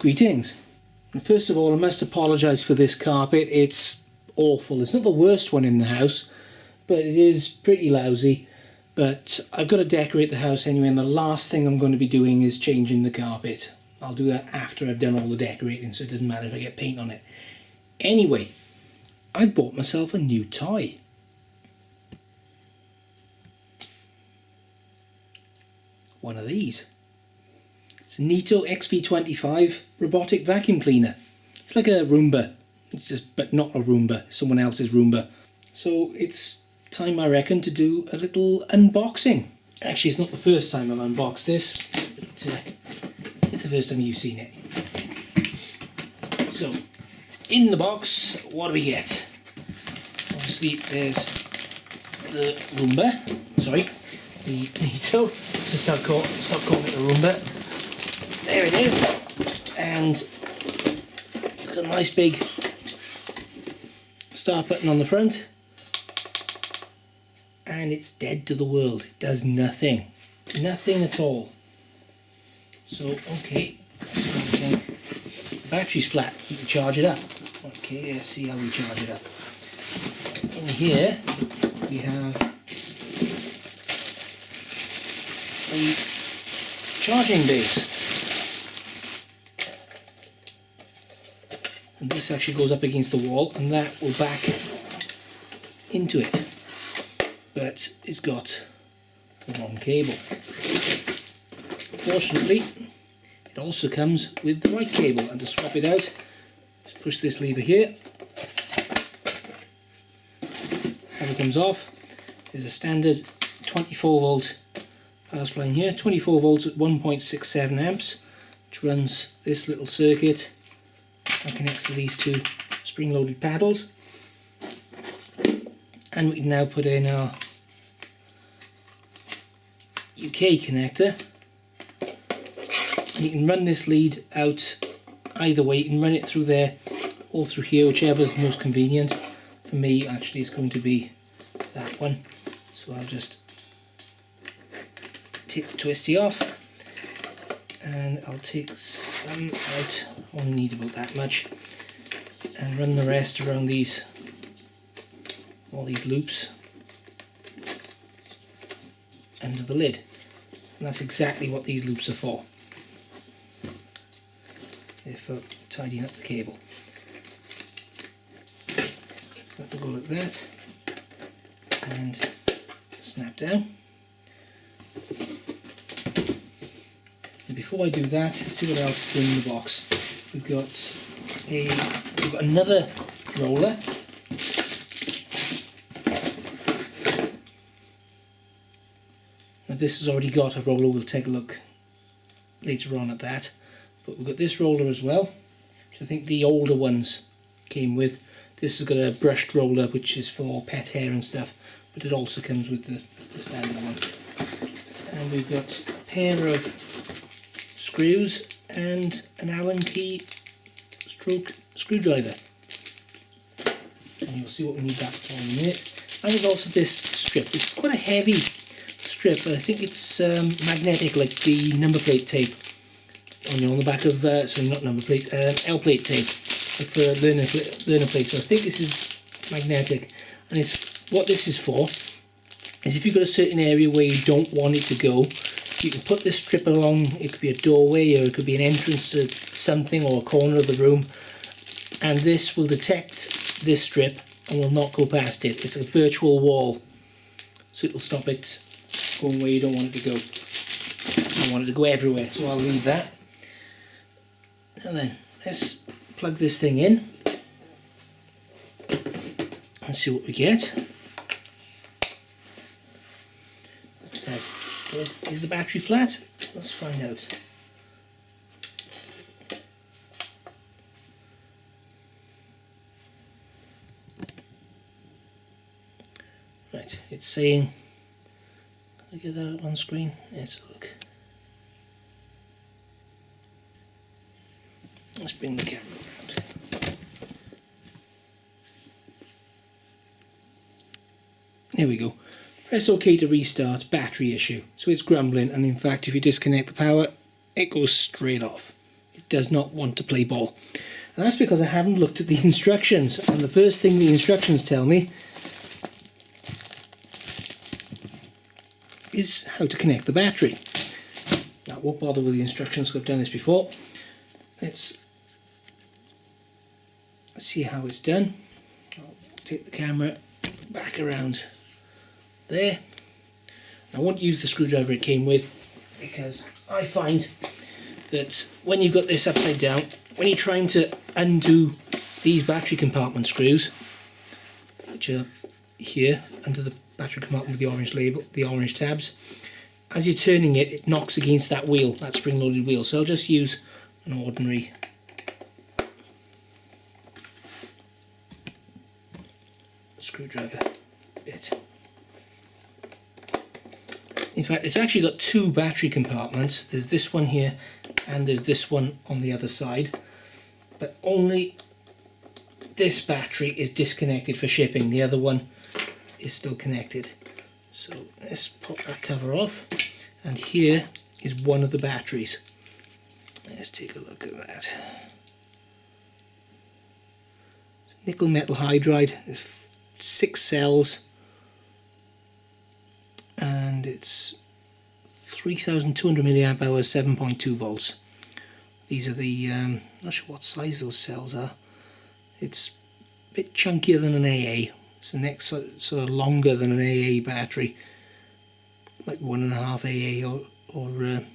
Greetings. First of all, I must apologise for this carpet. It's awful. It's not the worst one in the house, but it is pretty lousy. But I've got to decorate the house anyway, and the last thing I'm going to be doing is changing the carpet. I'll do that after I've done all the decorating, so it doesn't matter if I get paint on it. Anyway, I bought myself a new toy. One of these. It's a Neato XV-25 robotic vacuum cleaner. It's like a Roomba. It's just, but not a Roomba, someone else's Roomba. So it's time, I reckon, to do a little unboxing. Actually, it's not the first time I've unboxed this. It's the first time you've seen it. So, in the box, what do we get? Obviously, there's the Roomba. Sorry, the Neato. Just stop calling it a Roomba. There it is, and it's a nice big start button on the front, and it's dead to the world. It does nothing at all. So okay, the battery's flat, you can charge it up. Okay, let's see how we charge it up. In here we have a charging base. And this actually goes up against the wall, and that will back into it. But it's got the wrong cable. Fortunately, it also comes with the right cable, and to swap it out, just push this lever here. Cover comes off. There's a standard 24 volt power supply in here, 24 volts at 1.67 amps, which runs this little circuit and connects to these two spring-loaded paddles. And we can now put in our UK connector, and you can run this lead out either way. You can run it through there or through here, whichever is most convenient. For me, actually, it's going to be that one, so I'll just take the twisty off, and I'll take some out. I only need about that much, and run the rest around these, all these loops under the lid. And that's exactly what these loops are for. They're for tidying up the cable. That will go like that, and snap down. And before I do that, let's see what else is in the box. We've got another roller. Now this has already got a roller. We'll take a look later on at that. But we've got this roller as well, which I think the older ones came with. This has got a brushed roller, which is for pet hair and stuff, but it also comes with the standard one. And we've got a pair of screws and an Allen key stroke screwdriver. And you'll see what we need that for in a minute. And there's also this strip. It's quite a heavy strip, but I think it's magnetic, like the number plate tape on the back of, sorry, not number plate, L plate tape, like for learner plate. So I think this is magnetic, and it's what this is for is if you've got a certain area where you don't want it to go, you can put this strip along. It could be a doorway, or it could be an entrance to something, or a corner of the room, and this will detect this strip and will not go past it. It's a virtual wall, so it'll stop it going where you don't want it to go. I want it to go everywhere, so I'll leave that. And then let's plug this thing in and see what we get. So, is the battery flat? Let's find out. Right, it's saying, can I get that on screen? Let's look. Let's bring the camera around. There we go. Press OK to restart. Battery issue. So it's grumbling, and in fact if you disconnect the power, it goes straight off. It does not want to play ball. And that's because I haven't looked at the instructions, and the first thing the instructions tell me is how to connect the battery. Now I won't bother with the instructions because I've done this before. Let's see how it's done. I'll take the camera back around there. I won't use the screwdriver it came with because I find that when you've got this upside down, when you're trying to undo these battery compartment screws, which are here under the battery compartment with the orange label, the orange tabs, as you're turning it, it knocks against that wheel, that spring-loaded wheel. So I'll just use an ordinary screwdriver bit. In fact, it's actually got two battery compartments. There's this one here and there's this one on the other side, but only this battery is disconnected for shipping. The other one is still connected. So let's pop that cover off, and here is one of the batteries. Let's take a look at that. It's nickel metal hydride. There's 6 cells, and it's 3,200 milliamp hours, 7.2 volts. These are the, not sure what size those cells are. It's a bit chunkier than an AA. It's the next sort of longer than an AA battery, like 1.5 AA or 1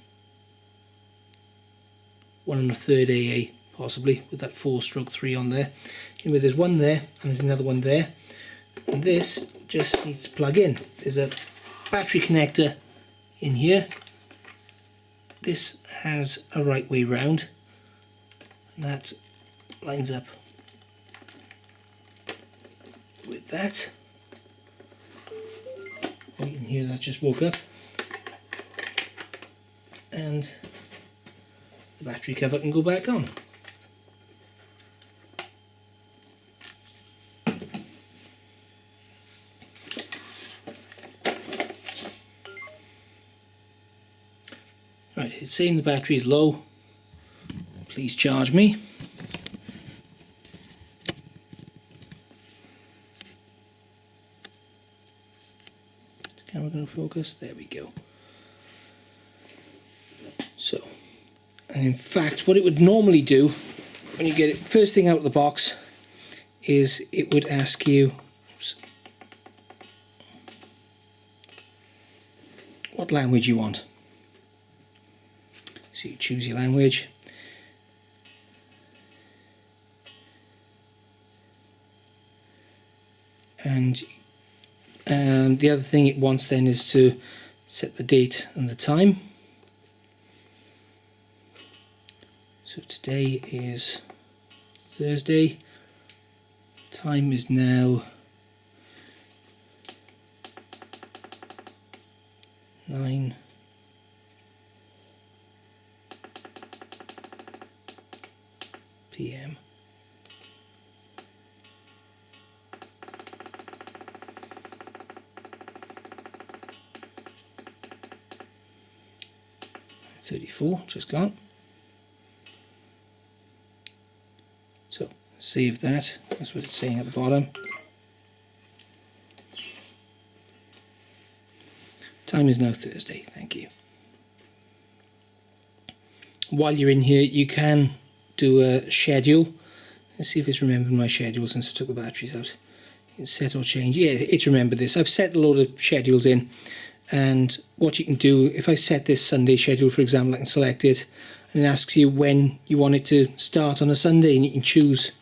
1/3 AA possibly, with that 4/3 on there. Anyway, there's one there and there's another one there, and this just needs to plug in. There's a battery connector in here. This has a right way round, and that lines up with that. You can hear that just woke up, and the battery cover can go back on. Right, it's saying the battery is low. Please charge me. Is the camera going to focus? There we go. So, and in fact, what it would normally do when you get it first thing out of the box is it would ask you, oops, what language you want. So you choose your language, and the other thing it wants then is to set the date and the time. So today is Thursday, time is now 9 p.m. .34, just gone. So save that, that's what it's saying at the bottom. Time is now Thursday, thank you. While you're in here, you can do a schedule. Let's see if it's remembered my schedule since I took the batteries out. Set or change. Yeah, it's remembered this. I've set a load of schedules in, and what you can do, if I set this Sunday schedule, for example, I can select it, and it asks you when you want it to start on a Sunday, and you can choose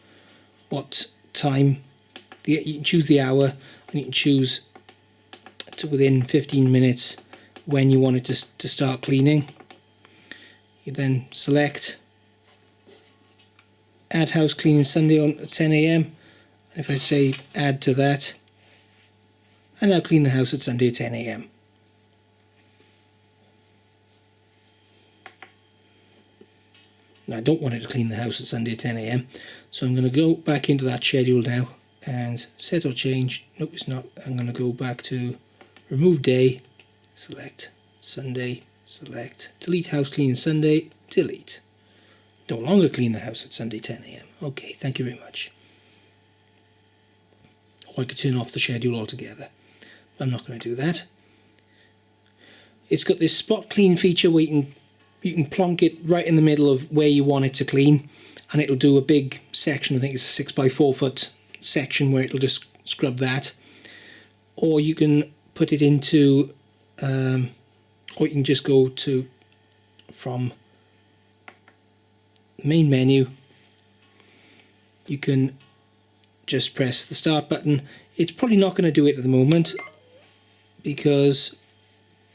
what time, you can choose the hour, and you can choose to within 15 minutes when you want it to start cleaning. You then select add house cleaning Sunday on 10 AM, and if I say add to that, I now clean the house at Sunday at 10 AM. Now I don't want it to clean the house at Sunday at 10 AM, so I'm going to go back into that schedule now and set or change. Nope, it's not. I'm going to go back to remove day, select Sunday, select delete house cleaning Sunday, delete. no longer clean the house at Sunday 10 AM. Okay, thank you very much. Or I could turn off the schedule altogether. But I'm not going to do that. It's got this spot clean feature where you can plonk it right in the middle of where you want it to clean, and it'll do a big section. I think it's a 6x4 foot section where it'll just scrub that. Or you can put it into, or you can just go to, from the main menu, you can just press the start button. It's probably not going to do it at the moment because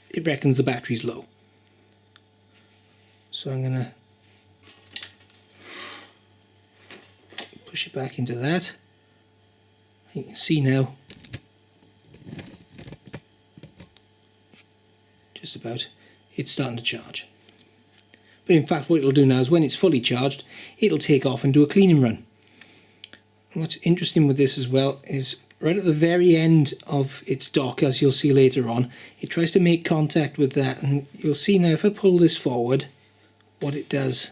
it reckons the battery's low. So I'm going to push it back into that. You can see now, just about, it's starting to charge. But in fact what it'll do now is when it's fully charged, it'll take off and do a cleaning run. And what's interesting with this as well is right at the very end of its dock, as you'll see later on, it tries to make contact with that, and you'll see now if I pull this forward what it does.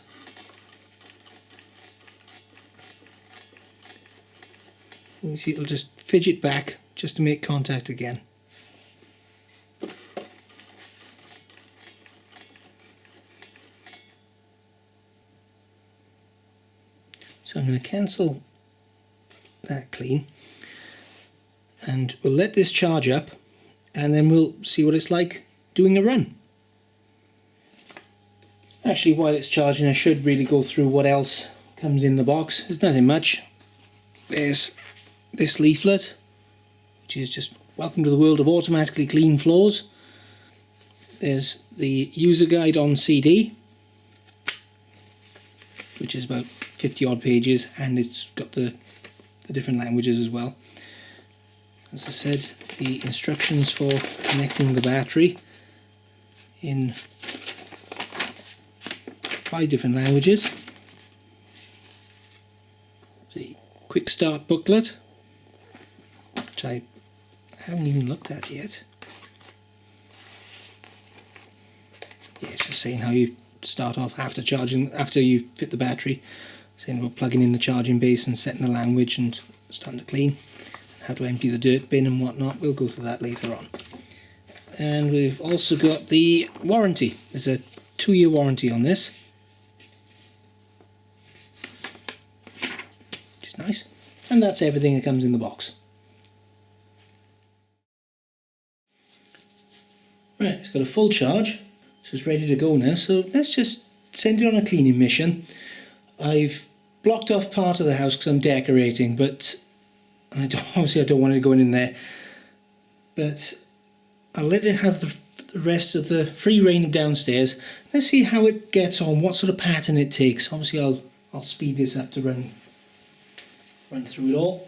You see it'll just fidget back just to make contact again. So I'm going to cancel that clean, and we'll let this charge up, and then we'll see what it's like doing a run. Actually, while it's charging, I should really go through what else comes in the box. There's nothing much. There's this leaflet, which is just welcome to the world of automatically clean floors. There's the user guide on CD, which is about 50 odd pages, and it's got the different languages as well. As I said, the instructions for connecting the battery in 5 different languages. The quick start booklet, which I haven't even looked at yet. Yeah, it's just saying how you start off after charging, after you fit the battery, saying about plugging in the charging base and setting the language and starting to clean, how to empty the dirt bin and whatnot. We'll go through that later on. And we've also got the warranty. There's a 2-year warranty on this, which is nice. And that's everything that comes in the box. Right, it's got a full charge, so it's ready to go now. So let's just send it on a cleaning mission. I've blocked off part of the house because I'm decorating, but obviously I don't want it going in there. But I'll let it have the rest of the free reign of downstairs. Let's see how it gets on, what sort of pattern it takes. Obviously I'll speed this up to run through it all.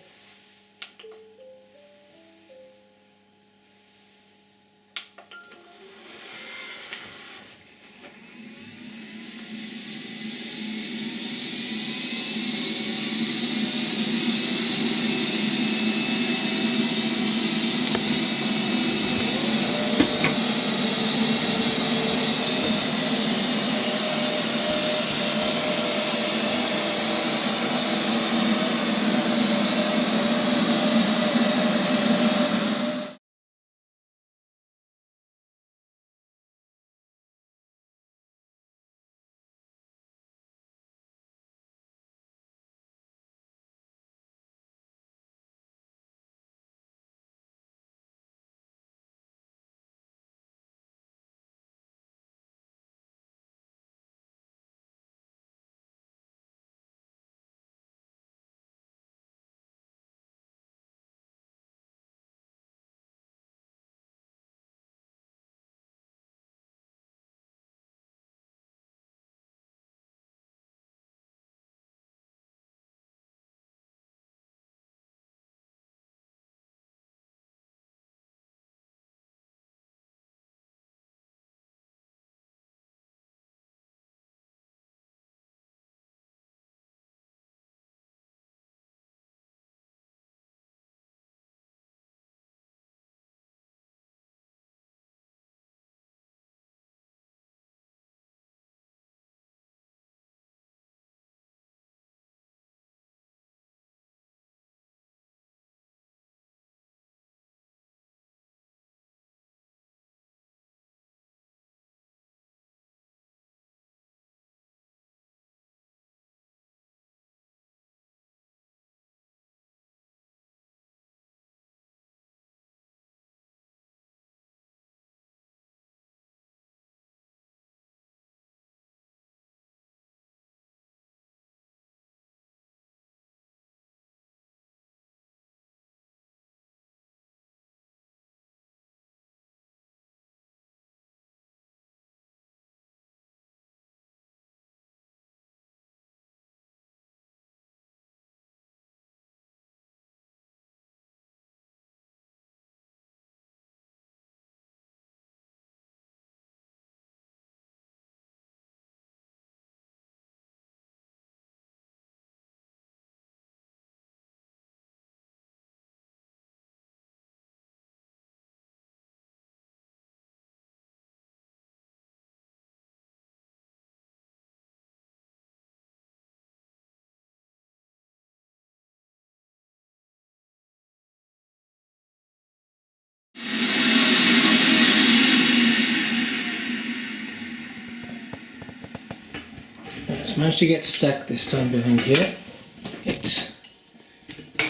It's managed to get stuck this time behind here.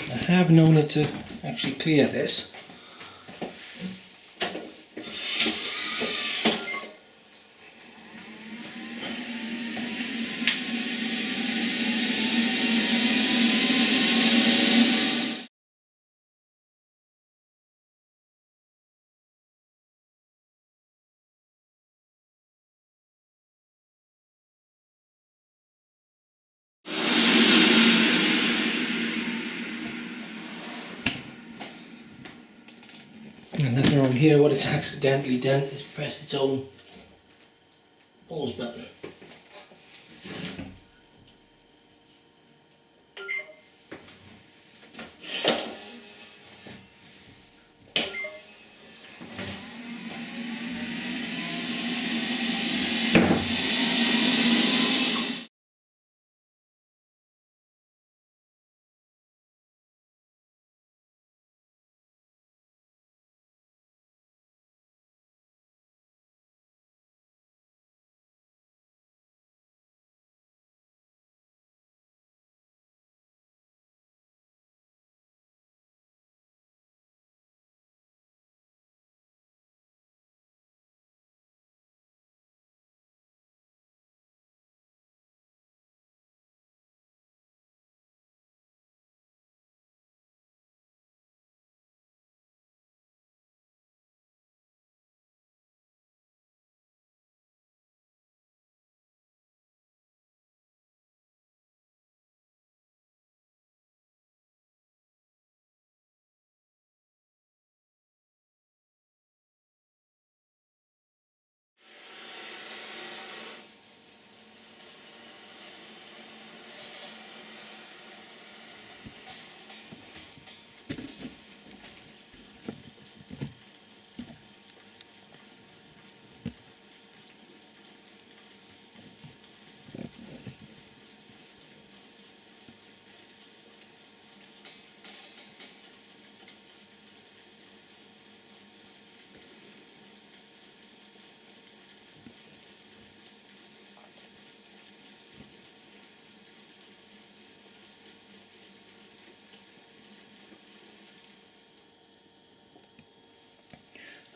I have known it to actually clear this. And nothing wrong here. What it's accidentally done is pressed its own pause button.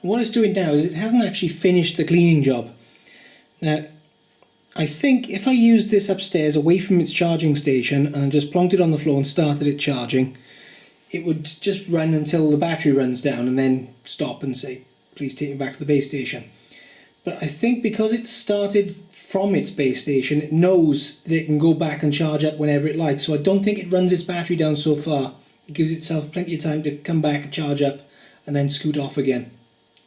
What it's doing now is it hasn't actually finished the cleaning job. Now, I think if I used this upstairs away from its charging station and just plonked it on the floor and started it charging, it would just run until the battery runs down and then stop and say, please take me back to the base station. But I think because it started from its base station, it knows that it can go back and charge up whenever it likes. So I don't think it runs its battery down so far. It gives itself plenty of time to come back and charge up and then scoot off again.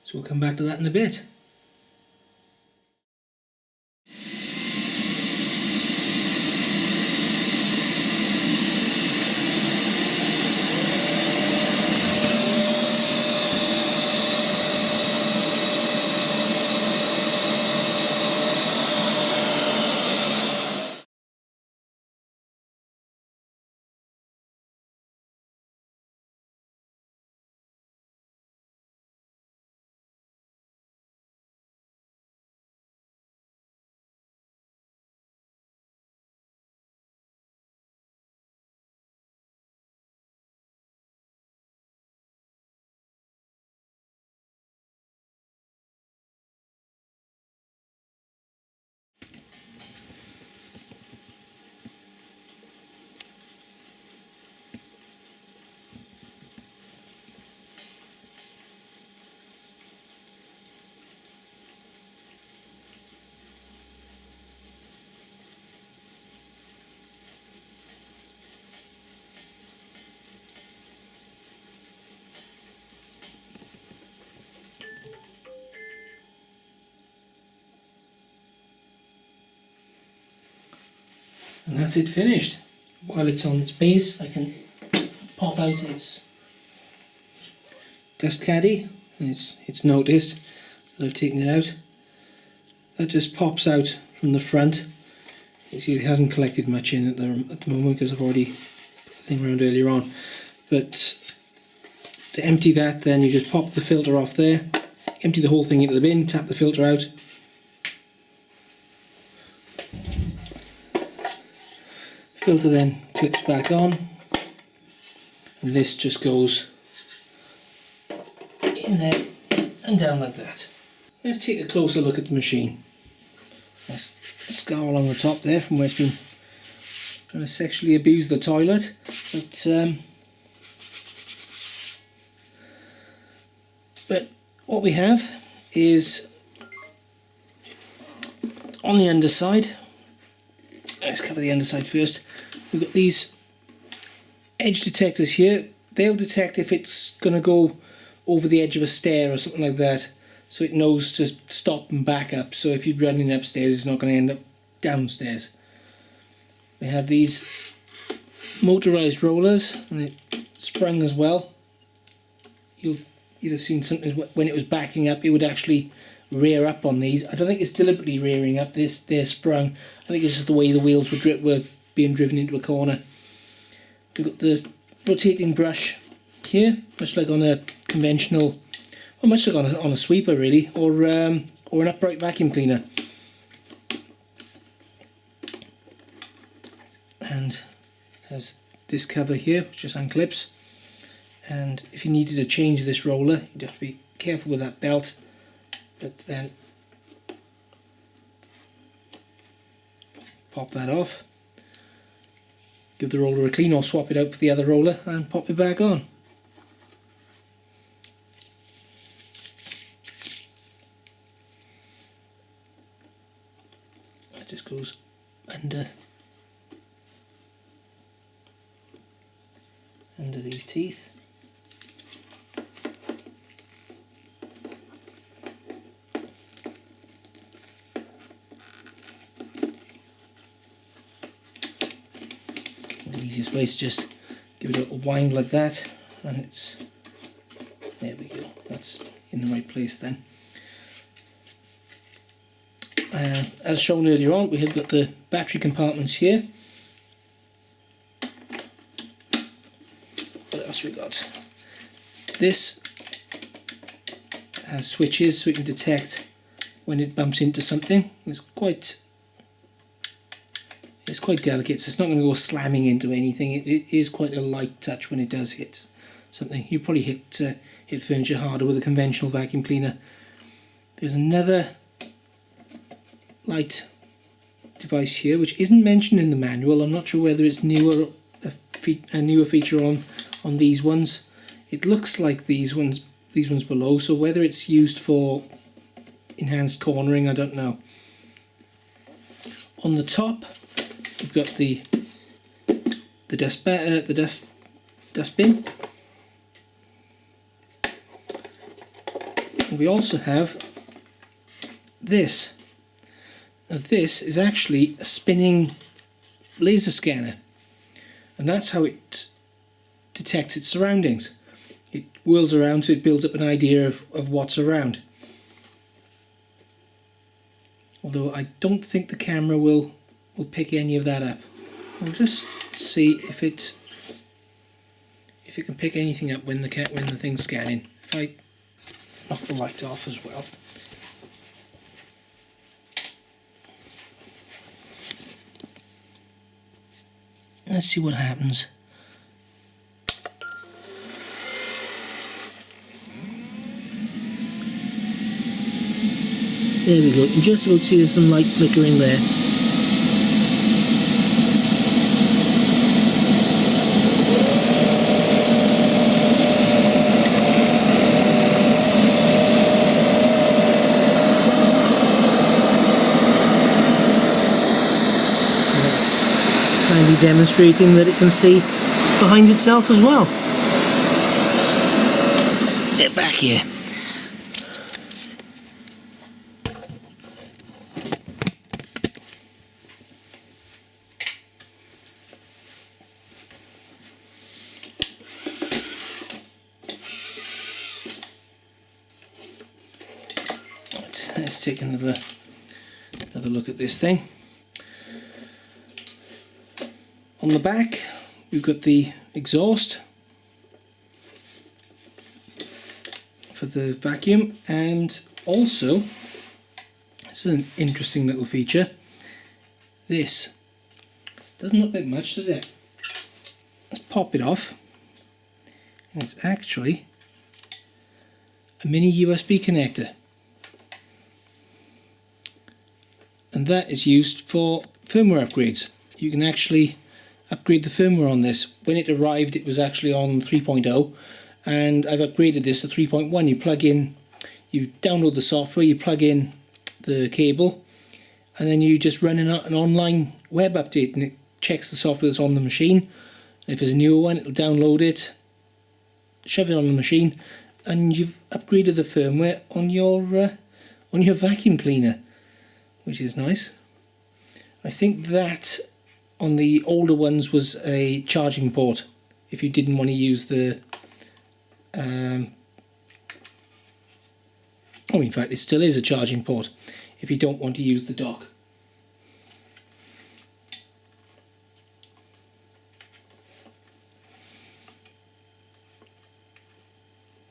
So we'll come back to that in a bit. And that's it finished. While it's on its base, I can pop out its dust caddy, and it's noticed that I've taken it out. That just pops out from the front. You see it hasn't collected much in at the moment because I've already put the thing around earlier on. But to empty that, then you just pop the filter off there, empty the whole thing into the bin, tap the filter out, filter then clips back on, and this just goes in there and down like that. Let's take a closer look at the machine. There's a scar along the top there from where it's been trying to sexually abuse the toilet, but what we have is on the underside. Let's cover the underside first. We've got these edge detectors here. They'll detect if it's going to go over the edge of a stair or something like that, so it knows to stop and back up. So if you're running upstairs, it's not going to end up downstairs. We have these motorized rollers, and it sprung as well. You'd have seen something when it was backing up, it would actually rear up on these. I don't think it's deliberately rearing up. They're sprung. I think it's just the way the wheels were being driven into a corner. We've got the rotating brush here, much like on a conventional, well, much like on a sweeper really, or an upright vacuum cleaner. And it has this cover here, which just unclips. And if you needed to change this roller, you'd have to be careful with that belt. But then pop that off, give the roller a clean, or swap it out for the other roller and pop it back on. It just goes under these teeth. The easiest way is just give it a little wind like that, and it's, there we go, that's in the right place then. As shown earlier on, we have got the battery compartments here. What else we got? This has switches so we can detect when it bumps into something. It's quite delicate, so it's not going to go slamming into anything. It is quite a light touch when it does hit something. You probably hit furniture harder with a conventional vacuum cleaner. There's another light device here which isn't mentioned in the manual. I'm not sure whether it's a newer feature on these ones. It looks like these ones below, so whether it's used for enhanced cornering, I don't know. On the top we've got the dustbin. And we also have this. Now this is actually a spinning laser scanner, and that's how it detects its surroundings. It whirls around, so it builds up an idea of what's around. Although I don't think the camera will pick any of that up. We'll just see if it can pick anything up when the thing's scanning. If I knock the light off as well. Let's see what happens. There we go. You can just about see there's some light flickering there. Demonstrating that it can see behind itself as well. Get back here. Let's take another look at this thing. On the back we've got the exhaust for the vacuum, and also, this is an interesting little feature, this Doesn't look like much, does it? Let's pop it off. And it's actually a mini USB connector. And that is used for firmware upgrades. You can actually upgrade the firmware on this. When it arrived, it was actually on 3.0, and I've upgraded this to 3.1. You plug in, you download the software, you plug in the cable, and then you just run an online web update, and it checks the software that's on the machine. And if there's a newer one, it'll download it, shove it on the machine, and you've upgraded the firmware on your vacuum cleaner, which is nice. I think that on the older ones was a charging port if you didn't want to use the oh, in fact it still is a charging port if you don't want to use the dock.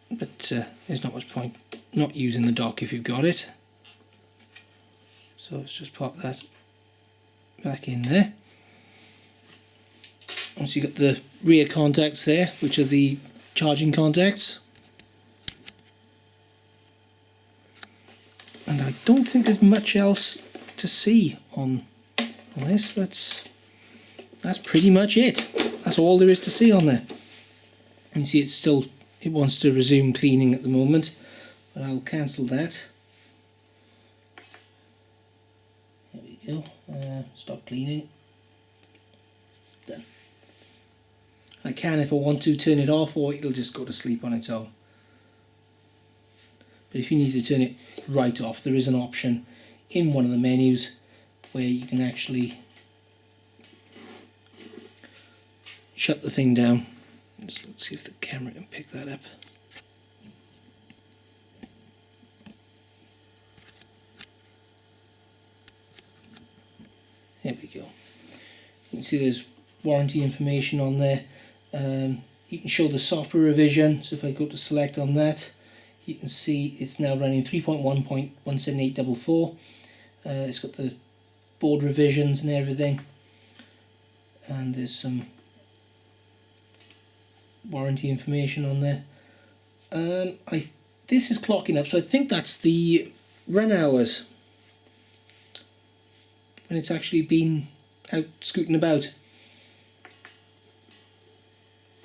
But there's not much point not using the dock if you've got it. So let's just pop that back in there. Once you've got the rear contacts there, which are the charging contacts. And I don't think there's much else to see on this. That's pretty much it. That's all there is to see on there. You see it wants to resume cleaning at the moment, but I'll cancel that. There we go. Stop cleaning. Done. I can, if I want to, turn it off, or it'll just go to sleep on its own. But if you need to turn it right off, there is an option in one of the menus where you can actually shut the thing down. Let's see if the camera can pick that up. There we go. You can see there's warranty information on there. You can show the software revision, so if I go to select on that, you can see it's now running 3.1.17844. It's got the board revisions and everything, and there's some warranty information on there. This is clocking up, so I think that's the run hours when it's actually been out scooting about.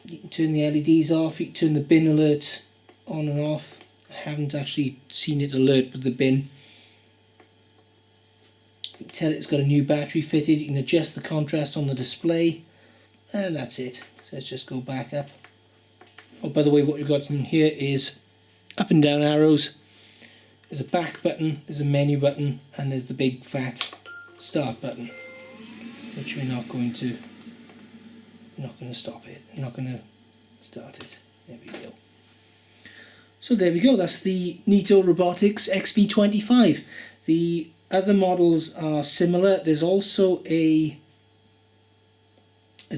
You can turn the LEDs off, you can turn the bin alert on and off. I haven't actually seen it alert with the bin. You can tell it's got a new battery fitted, you can adjust the contrast on the display, and that's it. So let's just go back up. Oh, by the way, what we've got in here is up and down arrows. There's a back button, there's a menu button, and there's the big fat start button, which we're not going to stop it. We're not going to start it. There we go. So there we go. That's the Neato Robotics XV-25. The other models are similar. There's also a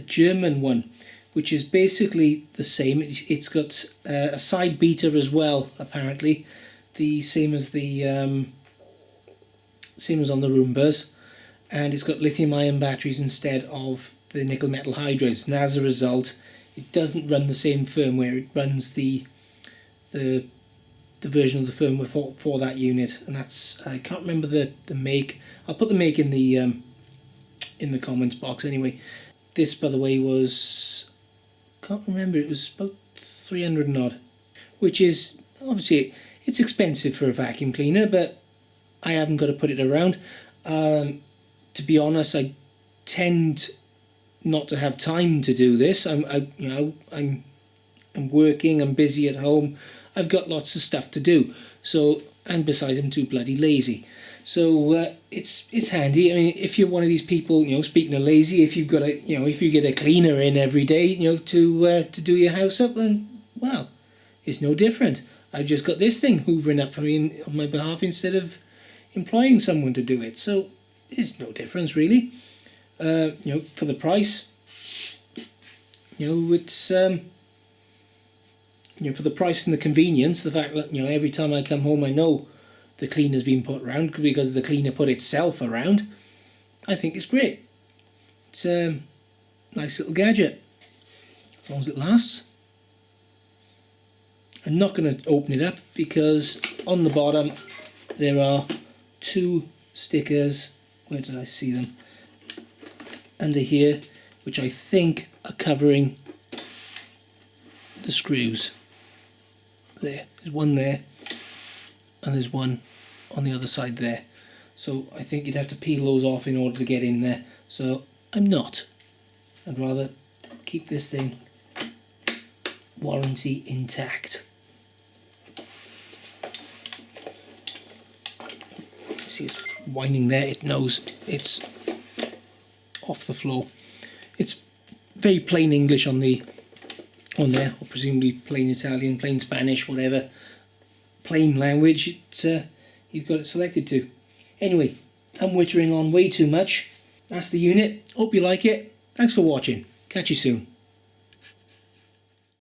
German one, which is basically the same. It's got a side beater as well, apparently, the same as on the Roombas, and it's got lithium ion batteries instead of the nickel metal hydrides, and as a result it doesn't run the same firmware. It runs the version of the firmware for that unit, and that's, I can't remember the make. I'll put the make in the comments box anyway. This, by the way, was, can't remember, it was about 300 and odd, which is obviously, it's expensive for a vacuum cleaner, but I haven't got to put it around. To be honest, I tend not to have time to do this. I'm working, I'm busy at home, I've got lots of stuff to do. So, and besides, I'm too bloody lazy. So it's handy. I mean, if you're one of these people, speaking of lazy, if you've got if you get a cleaner in every day, to do your house up, then well, it's no different. I've just got this thing hoovering up for me on my behalf instead of employing someone to do it. So it's no difference really. For the price, it's for the price and the convenience, the fact that every time I come home I know the cleaner's been put around because the cleaner put itself around, I think it's great. It's a nice little gadget, as long as it lasts. I'm not going to open it up because on the bottom there are 2 stickers. Where did I see them? Under here, which I think are covering the screws. There's one there, and there's one on the other side there. So I think you'd have to peel those off in order to get in there. So I'm not. I'd rather keep this thing warranty intact. See, it's whining there. It knows it's off the floor. It's very plain English on there, or presumably plain Italian, plain Spanish, whatever plain language you've got it selected to. Anyway, I'm wittering on way too much. That's the unit. Hope you like it. Thanks for watching. Catch you soon.